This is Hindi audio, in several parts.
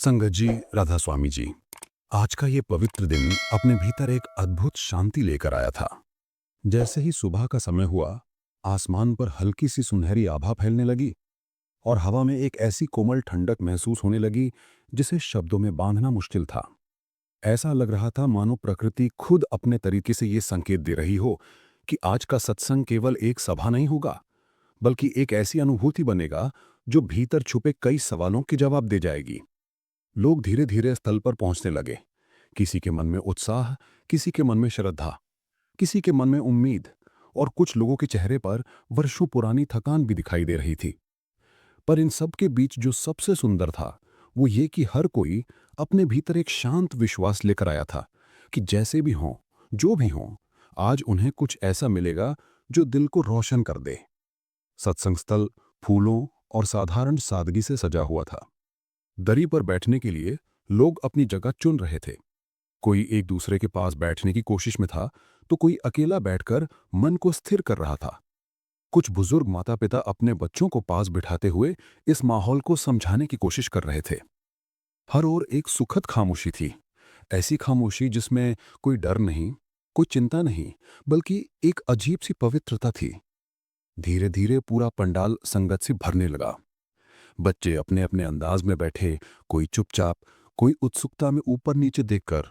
संगत जी, राधा स्वामी जी, आज का ये पवित्र दिन अपने भीतर एक अद्भुत शांति लेकर आया था। जैसे ही सुबह का समय हुआ, आसमान पर हल्की सी सुनहरी आभा फैलने लगी और हवा में एक ऐसी कोमल ठंडक महसूस होने लगी जिसे शब्दों में बांधना मुश्किल था। ऐसा लग रहा था मानो प्रकृति खुद अपने तरीके से ये संकेत दे रही हो कि आज का सत्संग केवल एक सभा नहीं होगा, बल्कि एक ऐसी अनुभूति बनेगा जो भीतर छुपे कई सवालों के जवाब दे जाएगी। लोग धीरे धीरे स्थल पर पहुंचने लगे। किसी के मन में उत्साह, किसी के मन में श्रद्धा, किसी के मन में उम्मीद और कुछ लोगों के चेहरे पर वर्षों पुरानी थकान भी दिखाई दे रही थी। पर इन सब के बीच जो सबसे सुंदर था वो ये कि हर कोई अपने भीतर एक शांत विश्वास लेकर आया था कि जैसे भी हों, जो भी हों, आज उन्हें कुछ ऐसा मिलेगा जो दिल को रोशन कर दे। सत्संग स्थल फूलों और साधारण सादगी से सजा हुआ था। दरी पर बैठने के लिए लोग अपनी जगह चुन रहे थे। कोई एक दूसरे के पास बैठने की कोशिश में था, तो कोई अकेला बैठकर मन को स्थिर कर रहा था। कुछ बुजुर्ग माता पिता अपने बच्चों को पास बिठाते हुए इस माहौल को समझाने की कोशिश कर रहे थे। हर ओर एक सुखद खामोशी थी, ऐसी खामोशी जिसमें कोई डर नहीं, कोई चिंता नहीं, बल्कि एक अजीब सी पवित्रता थी। धीरे धीरे पूरा पंडाल संगत से भरने लगा। बच्चे अपने अपने अंदाज में बैठे, कोई चुपचाप, कोई उत्सुकता में ऊपर नीचे देखकर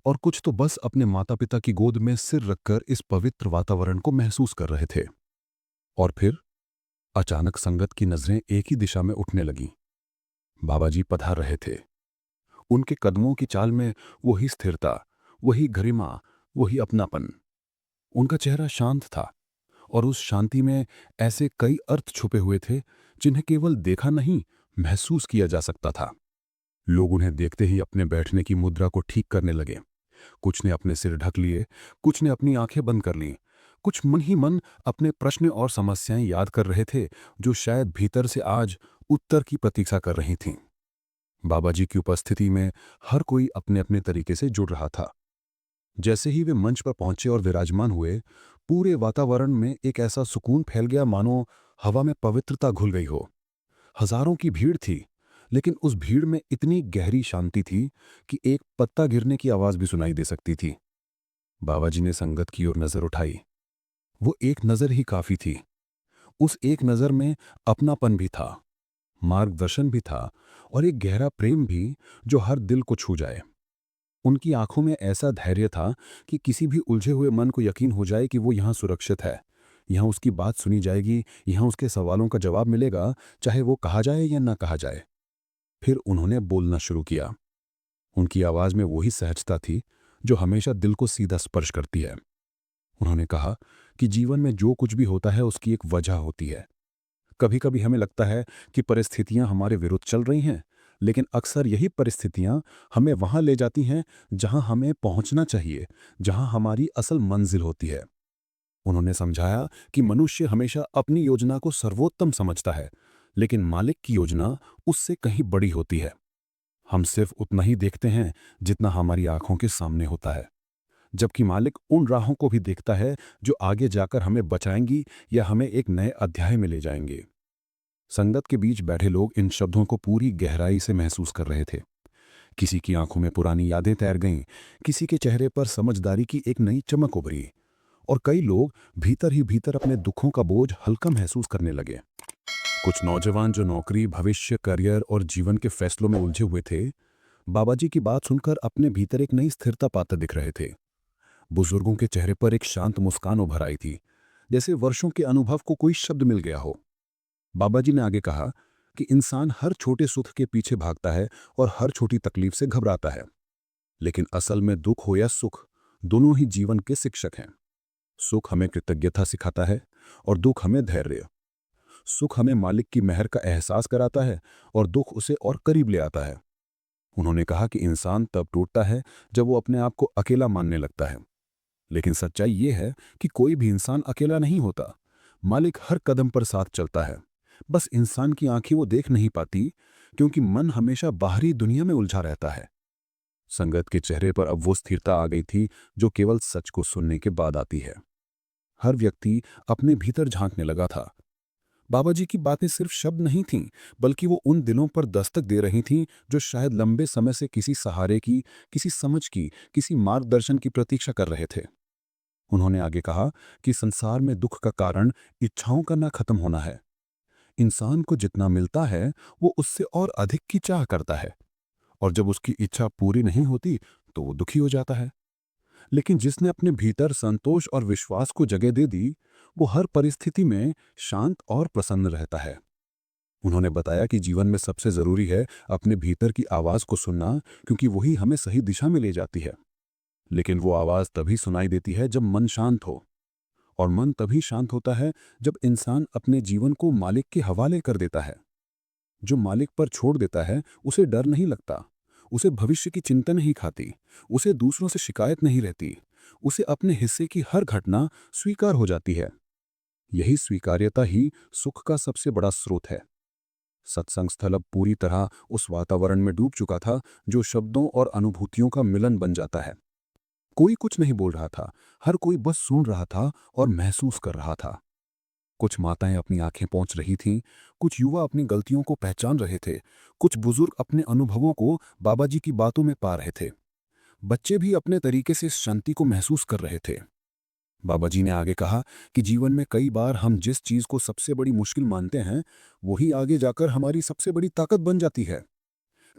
और कुछ तो बस अपने माता पिता की गोद में सिर रखकर इस पवित्र वातावरण को महसूस कर रहे थे। और फिर अचानक संगत की नजरें एक ही दिशा में उठने लगीं। बाबा जी पधार रहे थे। उनके कदमों की चाल में वही स्थिरता, वही गरिमा, वही अपनापन। उनका चेहरा शांत था और उस शांति में ऐसे कई अर्थ छुपे हुए थे जिन्हें केवल देखा नहीं, महसूस किया जा सकता था। लोग उन्हें देखते ही अपने बैठने की मुद्रा को ठीक करने लगे। कुछ ने अपने सिर ढक लिए, कुछ ने अपनी आंखें बंद कर लीं, कुछ मन ही मन अपने प्रश्न और समस्याएं याद कर रहे थे जो शायद भीतर से आज उत्तर की प्रतीक्षा कर रही थीं। बाबा जी की उपस्थिति में हर कोई अपने अपने तरीके से जुड़ रहा था। जैसे ही वे मंच पर पहुंचे और विराजमान हुए, पूरे वातावरण में एक ऐसा सुकून फैल गया मानो हवा में पवित्रता घुल गई हो। हजारों की भीड़ थी, लेकिन उस भीड़ में इतनी गहरी शांति थी कि एक पत्ता गिरने की आवाज भी सुनाई दे सकती थी। बाबा जी ने संगत की ओर नजर उठाई। वो एक नजर ही काफी थी। उस एक नजर में अपनापन भी था, मार्गदर्शन भी था और एक गहरा प्रेम भी जो हर दिल को छू जाए। उनकी आंखों में ऐसा धैर्य था कि किसी भी उलझे हुए मन को यकीन हो जाए कि वो यहाँ सुरक्षित है, यहाँ उसकी बात सुनी जाएगी, यहाँ उसके सवालों का जवाब मिलेगा, चाहे वो कहा जाए या ना कहा जाए। फिर उन्होंने बोलना शुरू किया। उनकी आवाज में वही सहजता थी जो हमेशा दिल को सीधा स्पर्श करती है। उन्होंने कहा कि जीवन में जो कुछ भी होता है उसकी एक वजह होती है। कभी कभी हमें लगता है कि परिस्थितियां हमारे विरुद्ध चल रही हैं, लेकिन अक्सर यही परिस्थितियां हमें वहां ले जाती हैं जहां हमें पहुंचना चाहिए, जहां हमारी असल मंजिल होती है। उन्होंने समझाया कि मनुष्य हमेशा अपनी योजना को सर्वोत्तम समझता है, लेकिन मालिक की योजना उससे कहीं बड़ी होती है। हम सिर्फ उतना ही देखते हैं जितना हमारी आंखों के सामने होता है, जबकि मालिक उन राहों को भी देखता है जो आगे जाकर हमें बचाएंगी या हमें एक नए अध्याय में ले जाएंगे। संगत के बीच बैठे लोग इन शब्दों को पूरी गहराई से महसूस कर रहे थे। किसी की आंखों में पुरानी यादें तैर गईं, किसी के चेहरे पर समझदारी की एक नई चमक उभरी और कई लोग भीतर ही भीतर अपने दुखों का बोझ हल्का महसूस करने लगे। कुछ नौजवान जो नौकरी, भविष्य, करियर और जीवन के फैसलों में उलझे हुए थे, बाबा जी की बात सुनकर अपने भीतर एक नई स्थिरता पाते दिख रहे थे। बुजुर्गों के चेहरे पर एक शांत मुस्कान उभर आई थी, जैसे वर्षों के अनुभव को कोई शब्द मिल गया हो। बाबा जी ने आगे कहा कि इंसान हर छोटे सुख के पीछे भागता है और हर छोटी तकलीफ से घबराता है, लेकिन असल में दुख हो या सुख, दोनों ही जीवन के शिक्षक हैं। सुख हमें कृतज्ञता सिखाता है और दुख हमें धैर्य। सुख हमें मालिक की मेहर का एहसास कराता है और दुख उसे और करीब ले आता है। उन्होंने कहा कि इंसान तब टूटता है जब वो अपने आप को अकेला मानने लगता है, लेकिन सच्चाई ये है कि कोई भी इंसान अकेला नहीं होता। मालिक हर कदम पर साथ चलता है। बस इंसान की आंखें वो देख नहीं पाती, क्योंकि मन हमेशा बाहरी दुनिया में उलझा रहता है। संगत के चेहरे पर अब वो स्थिरता आ गई थी जो केवल सच को सुनने के बाद आती है। हर व्यक्ति अपने भीतर झांकने लगा था। बाबा जी की बातें सिर्फ शब्द नहीं थीं, बल्कि वो उन दिलों पर दस्तक दे रही थीं जो शायद लंबे समय से किसी सहारे की, किसी समझ की, किसी मार्गदर्शन की प्रतीक्षा कर रहे थे। उन्होंने आगे कहा कि संसार में दुख का कारण इच्छाओं का ना खत्म होना है। इंसान को जितना मिलता है, वो उससे और अधिक की चाह करता है, और जब उसकी इच्छा पूरी नहीं होती, तो वो दुखी हो जाता है। लेकिन जिसने अपने भीतर संतोष और विश्वास को जगह दे दी, वो हर परिस्थिति में शांत और प्रसन्न रहता है। उन्होंने बताया कि जीवन में सबसे जरूरी है अपने भीतर की आवाज को सुनना, क्योंकि वही हमें सही दिशा में ले जाती है। लेकिन वो आवाज तभी सुनाई देती है जब मन शांत हो, और मन तभी शांत होता है जब इंसान अपने जीवन को मालिक के हवाले कर देता है। जो मालिक पर छोड़ देता है, उसे डर नहीं लगता, उसे भविष्य की चिंता नहीं खाती, उसे दूसरों से शिकायत नहीं रहती, उसे अपने हिस्से की हर घटना स्वीकार हो जाती है। यही स्वीकार्यता ही सुख का सबसे बड़ा स्रोत है। सत्संग स्थल अब पूरी तरह उस वातावरण में डूब चुका था जो शब्दों और अनुभूतियों का मिलन बन जाता है। कोई कुछ नहीं बोल रहा था, हर कोई बस सुन रहा था और महसूस कर रहा था। कुछ माताएं अपनी आंखें पोंछ रही थीं, कुछ युवा अपनी गलतियों को पहचान रहे थे, कुछ बुजुर्ग अपने अनुभवों को बाबा जी की बातों में पा रहे थे। बच्चे भी अपने तरीके से इस शांति को महसूस कर रहे थे। बाबा जी ने आगे कहा कि जीवन में कई बार हम जिस चीज को सबसे बड़ी मुश्किल मानते हैं, वही आगे जाकर हमारी सबसे बड़ी ताकत बन जाती है।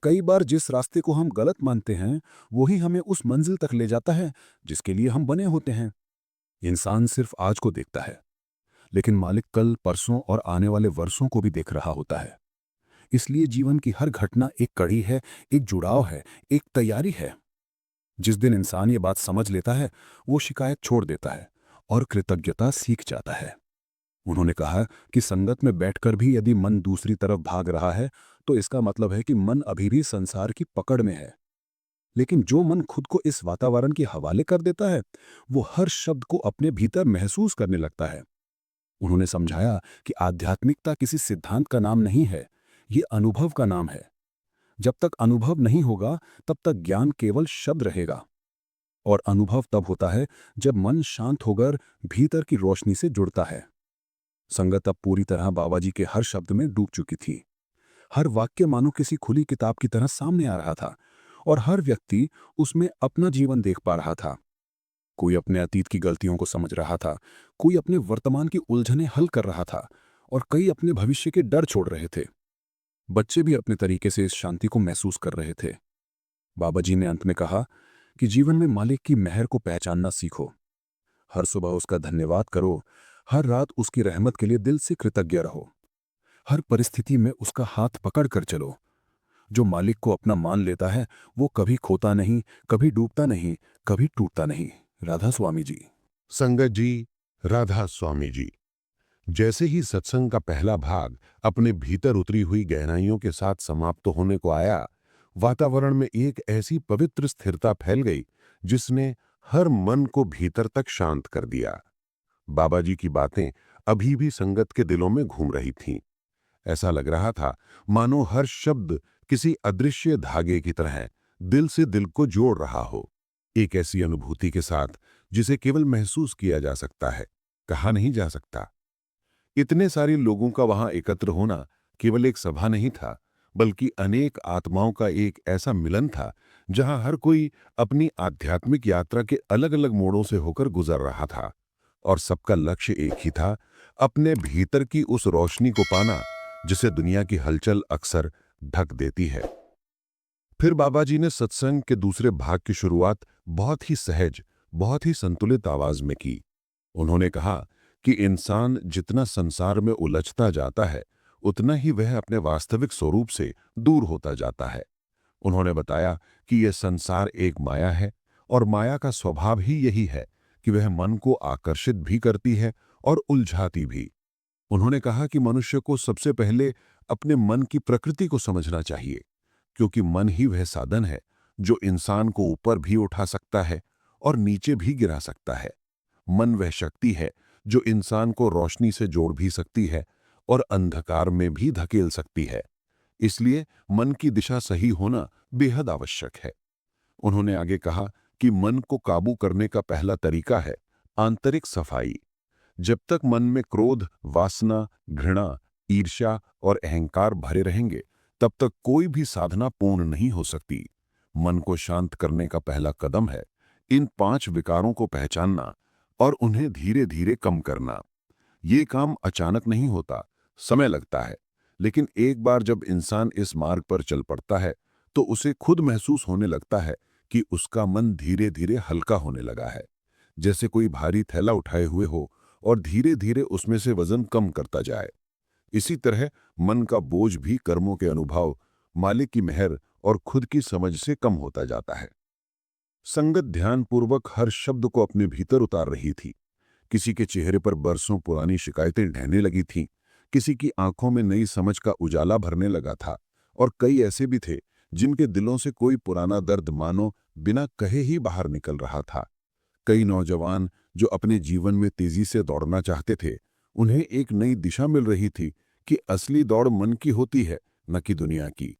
कई बार जिस रास्ते को हम गलत मानते हैं, वही हमें उस मंजिल तक ले जाता है जिसके लिए हम बने होते हैं। इंसान सिर्फ आज को देखता है, लेकिन मालिक कल, परसों और आने वाले वर्षों को भी देख रहा होता है। इसलिए जीवन की हर घटना एक कड़ी है, एक जुड़ाव है, एक तैयारी है। जिस दिन इंसान ये बात समझ लेता है, वो शिकायत छोड़ देता है और कृतज्ञता सीख जाता है। उन्होंने कहा कि संगत में बैठकर भी यदि मन दूसरी तरफ भाग रहा है, तो इसका मतलब है कि मन अभी भी संसार की पकड़ में है। लेकिन जो मन खुद को इस वातावरण के हवाले कर देता है, वो हर शब्द को अपने भीतर महसूस करने लगता है। उन्होंने समझाया कि आध्यात्मिकता किसी सिद्धांत का नाम नहीं है, ये अनुभव का नाम है। जब तक अनुभव नहीं होगा, तब तक ज्ञान केवल शब्द रहेगा, और अनुभव तब होता है जब मन शांत होकर भीतर की रोशनी से जुड़ता है। संगत अब पूरी तरह बाबा जी के हर शब्द में डूब चुकी थी। हर वाक्य मानो किसी खुली किताब की तरह सामने आ रहा था, और हर व्यक्ति उसमें अपना जीवन देख पा रहा था। कोई अपने अतीत की गलतियों को समझ रहा था, कोई अपने वर्तमान की उलझनें हल कर रहा था, और कई अपने भविष्य के डर छोड़ रहे थे। बच्चे भी अपने तरीके से इस शांति को महसूस कर रहे थे। बाबा जी ने अंत में कहा कि जीवन में मालिक की मेहर को पहचानना सीखो। हर सुबह उसका धन्यवाद करो, हर रात उसकी रहमत के लिए दिल से कृतज्ञ रहो। हर परिस्थिति में उसका हाथ पकड़ कर चलो। जो मालिक को अपना मान लेता है, वो कभी खोता नहीं, कभी डूबता नहीं, कभी टूटता नहीं। राधा स्वामी जी। संगत जी, राधा स्वामी जी। जैसे ही सत्संग का पहला भाग अपने भीतर उतरी हुई गहराइयों के साथ समाप्त होने को आया, वातावरण में एक ऐसी पवित्र स्थिरता फैल गई जिसने हर मन को भीतर तक शांत कर दिया। बाबा जी की बातें अभी भी संगत के दिलों में घूम रही थीं। ऐसा लग रहा था मानो हर शब्द किसी अदृश्य धागे की तरह दिल से दिल को जोड़ रहा हो। एक ऐसी अनुभूति के साथ जिसे केवल महसूस किया जा सकता है, कहा नहीं जा सकता। इतने सारे लोगों का वहां एकत्र होना केवल एक सभा नहीं था, बल्कि अनेक आत्माओं का एक ऐसा मिलन था जहां हर कोई अपनी आध्यात्मिक यात्रा के अलग अलग मोड़ों से होकर गुजर रहा था, और सबका लक्ष्य एक ही था, अपने भीतर की उस रोशनी को पाना जिसे दुनिया की हलचल अक्सर ढक देती है। फिर बाबा जी ने सत्संग के दूसरे भाग की शुरुआत बहुत ही सहज, बहुत ही संतुलित आवाज में की। उन्होंने कहा कि इंसान जितना संसार में उलझता जाता है, उतना ही वह अपने वास्तविक स्वरूप से दूर होता जाता है। उन्होंने बताया कि यह संसार एक माया है, और माया का स्वभाव ही यही है कि वह मन को आकर्षित भी करती है और उलझाती भी। उन्होंने कहा कि मनुष्य को सबसे पहले अपने मन की प्रकृति को समझना चाहिए, क्योंकि मन ही वह साधन है जो इंसान को ऊपर भी उठा सकता है और नीचे भी गिरा सकता है। मन वह शक्ति है जो इंसान को रोशनी से जोड़ भी सकती है और अंधकार में भी धकेल सकती है। इसलिए मन की दिशा सही होना बेहद आवश्यक है। उन्होंने आगे कहा कि मन को काबू करने का पहला तरीका है आंतरिक सफाई। जब तक मन में क्रोध, वासना, घृणा, ईर्ष्या और अहंकार भरे रहेंगे, तब तक कोई भी साधना पूर्ण नहीं हो सकती। मन को शांत करने का पहला कदम है इन 5 विकारों को पहचानना और उन्हें धीरे धीरे कम करना। ये काम अचानक नहीं होता, समय लगता है, लेकिन एक बार जब इंसान इस मार्ग पर चल पड़ता है तो उसे खुद महसूस होने लगता है कि उसका मन धीरे धीरे हल्का होने लगा है, जैसे कोई भारी थैला उठाए हुए हो और धीरे धीरे उसमें से वजन कम करता जाए। इसी तरह मन का बोझ भी कर्मों के अनुभव, मालिक की मेहर और खुद की समझ से कम होता जाता है। संगत ध्यानपूर्वक हर शब्द को अपने भीतर उतार रही थी। किसी के चेहरे पर बरसों पुरानी शिकायतें ढहने लगी थीं, किसी की आंखों में नई समझ का उजाला भरने लगा था, और कई ऐसे भी थे जिनके दिलों से कोई पुराना दर्द मानो बिना कहे ही बाहर निकल रहा था। कई नौजवान जो अपने जीवन में तेजी से दौड़ना चाहते थे, उन्हें एक नई दिशा मिल रही थी कि असली दौड़ मन की होती है, न कि दुनिया की।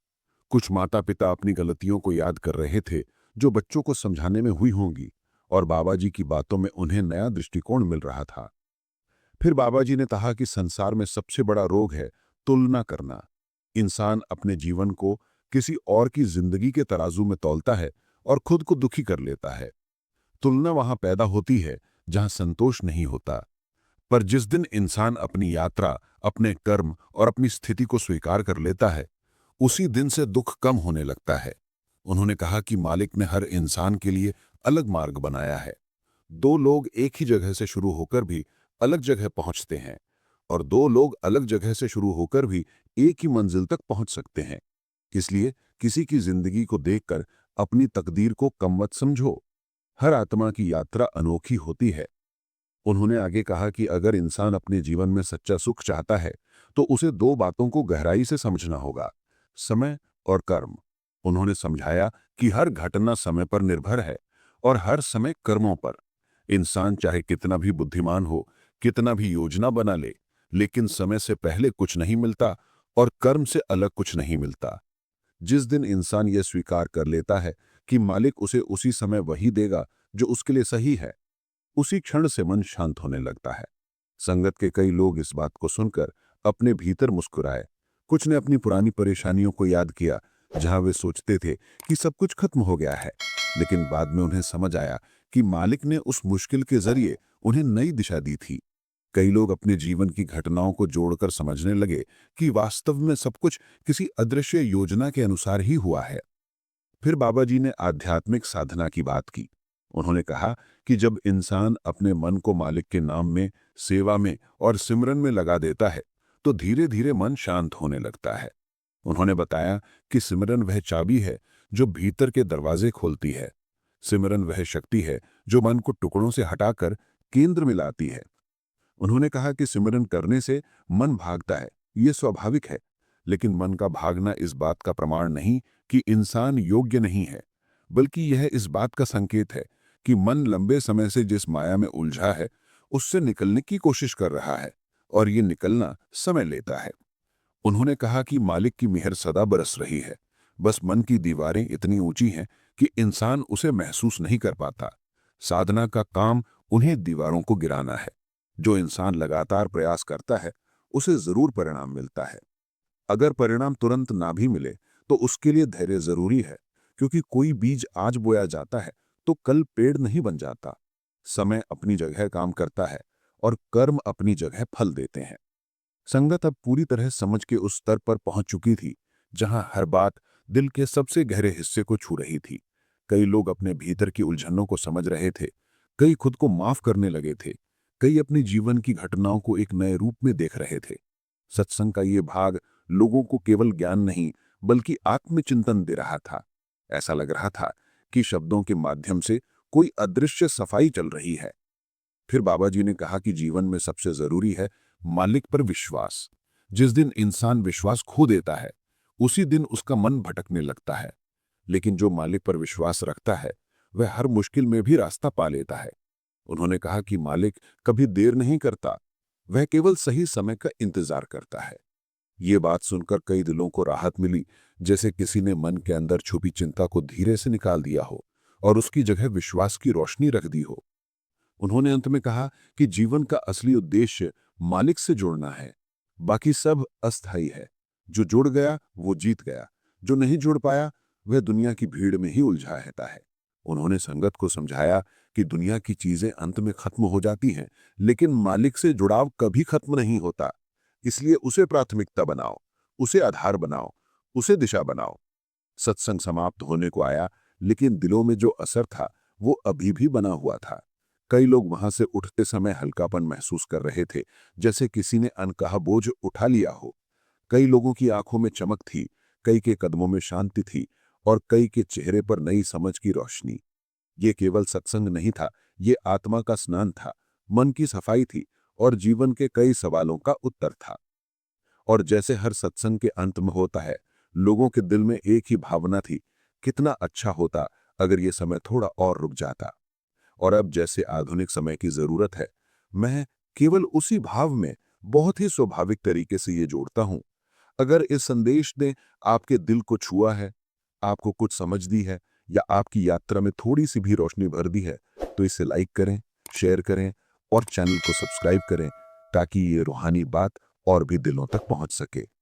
कुछ माता पिता अपनी गलतियों को याद कर रहे थे जो बच्चों को समझाने में हुई होंगी, और बाबा जी की बातों में उन्हें नया दृष्टिकोण मिल रहा था। फिर बाबा जी ने कहा कि संसार में सबसे बड़ा रोग है तुलना करना। इंसान अपने जीवन को किसी और की जिंदगी के तराजू में तौलता है और खुद को दुखी कर लेता है। तुलना वहां पैदा होती है जहां संतोष नहीं होता। पर जिस दिन इंसान अपनी यात्रा, अपने कर्म और अपनी स्थिति को स्वीकार कर लेता है, उसी दिन से दुख कम होने लगता है। उन्होंने कहा कि मालिक ने हर इंसान के लिए अलग मार्ग बनाया है। 2 लोग एक ही जगह से शुरू होकर भी अलग जगह पहुंचते हैं, और 2 लोग अलग जगह से शुरू होकर भी एक ही मंजिल तक पहुंच सकते हैं। इसलिए किसी की जिंदगी को देखकर अपनी तकदीर को कम मत समझो। हर आत्मा की यात्रा अनोखी होती है। उन्होंने आगे कहा कि अगर इंसान अपने जीवन में सच्चा सुख चाहता है तो उसे 2 बातों को गहराई से समझना होगा, समय और कर्म। उन्होंने समझाया कि हर घटना समय पर निर्भर है और हर समय कर्मों पर। इंसान चाहे कितना भी बुद्धिमान हो, कितना भी योजना बना ले, लेकिन समय से पहले कुछ नहीं मिलता और कर्म से अलग कुछ नहीं मिलता। जिस दिन इंसान यह स्वीकार कर लेता है कि मालिक उसे उसी समय वही देगा जो उसके लिए सही है, उसी क्षण से मन शांत होने लगता है। संगत के कई लोग इस बात को सुनकर अपने भीतर मुस्कुराए। कुछ ने अपनी पुरानी परेशानियों को याद किया, जहां वे सोचते थे कि सब कुछ खत्म हो गया है, लेकिन बाद में उन्हें समझ आया कि मालिक ने उस मुश्किल के जरिए उन्हें नई दिशा दी थी। कई लोग अपने जीवन की घटनाओं को जोड़कर समझने लगे कि वास्तव में सब कुछ किसी अदृश्य योजना के अनुसार ही हुआ है। फिर बाबा जी ने आध्यात्मिक साधना की बात की। उन्होंने कहा कि जब इंसान अपने मन को मालिक के नाम में, सेवा में और सिमरन में लगा देता है, तो धीरे धीरे मन शांत होने लगता है। उन्होंने बताया कि सिमरन वह चाबी है जो भीतर के दरवाजे खोलती है। सिमरन वह शक्ति है जो मन को टुकड़ों से हटाकर केंद्र में लाती है। उन्होंने कहा कि सिमरन करने से मन भागता है, ये स्वाभाविक है, लेकिन मन का भागना इस बात का प्रमाण नहीं कि इंसान योग्य नहीं है, बल्कि यह इस बात का संकेत है कि मन लंबे समय से जिस माया में उलझा है, उससे निकलने की कोशिश कर रहा है, और ये निकलना समय लेता है। उन्होंने कहा कि मालिक की मेहर सदा बरस रही है, बस मन की दीवारें इतनी ऊंची हैं कि इंसान उसे महसूस नहीं कर पाता। साधना का काम उन्हें दीवारों को गिराना है। जो इंसान लगातार प्रयास करता है, उसे जरूर परिणाम मिलता है। अगर परिणाम तुरंत ना भी मिले तो उसके लिए धैर्य जरूरी है, क्योंकि कोई बीज आज बोया जाता है तो कल पेड़ नहीं बन जाता। समय अपनी जगह काम करता है और कर्म अपनी जगह फल देते हैं। संगत अब पूरी तरह समझ के उस स्तर पर पहुंच चुकी थी जहां हर बात दिल के सबसे गहरे हिस्से को छू रही थी। कई लोग अपने भीतर की उलझनों को समझ रहे थे, कई खुद को माफ करने लगे थे, कई अपने जीवन की घटनाओं को एक नए रूप में देख रहे थे। सत्संग का ये भाग लोगों को केवल ज्ञान नहीं, बल्कि आत्मचिंतन दे रहा था। ऐसा लग रहा था कि शब्दों के माध्यम से कोई अदृश्य सफाई चल रही है। फिर बाबा जी ने कहा कि जीवन में सबसे जरूरी है मालिक पर विश्वास। जिस दिन इंसान विश्वास खो देता है, उसी दिन उसका मन भटकने लगता है। लेकिन जो मालिक पर विश्वास रखता है, वह हर मुश्किल में भी रास्ता पा लेता है। उन्होंने कहा कि मालिक कभी देर नहीं करता, वह केवल सही समय का इंतजार करता है। ये बात सुनकर कई दिलों को राहत मिली, जैसे किसी ने मन के अंदर छुपी चिंता को धीरे से निकाल दिया हो और उसकी जगह विश्वास की रोशनी रख दी हो। उन्होंने अंत में कहा कि जीवन का असली उद्देश्य मालिक से जुड़ना है, बाकी सब अस्थायी है। जो जुड़ गया वो जीत गया, जो नहीं जुड़ पाया वह दुनिया की भीड़ में ही उलझा रहता है। उन्होंने संगत को समझाया कि दुनिया की चीजें अंत में खत्म हो जाती हैं, लेकिन मालिक से जुड़ाव कभी खत्म नहीं होता। इसलिए उसे प्राथमिकता बनाओ, उसे आधार बनाओ, उसे दिशा बनाओ। सत्संग समाप्त होने को आया, लेकिन दिलों में जो असर था वो अभी भी बना हुआ था। कई लोग वहां से उठते समय हल्कापन महसूस कर रहे थे, जैसे किसी ने अनकहा बोझ उठा लिया हो। कई लोगों की आंखों में चमक थी, कई के कदमों में शांति थी और कई के चेहरे पर नई समझ की रोशनी। ये केवल सत्संग नहीं था, ये आत्मा का स्नान था, मन की सफाई थी और जीवन के कई सवालों का उत्तर था। और जैसे हर सत्संग के अंत में होता है, लोगों के दिल में एक ही भावना थी, कितना अच्छा होता अगर ये समय थोड़ा और रुक जाता। और अब जैसे आधुनिक समय की जरूरत है, मैं केवल उसी भाव में बहुत ही स्वाभाविक तरीके से ये जोड़ता हूं। अगर इस संदेश ने आपके दिल को छुआ है, आपको कुछ समझ दी है या आपकी यात्रा में थोड़ी सी भी रोशनी भर दी है, तो इसे लाइक करें, शेयर करें और चैनल को सब्सक्राइब करें, ताकि ये रूहानी बात और भी दिलों तक पहुंच सके।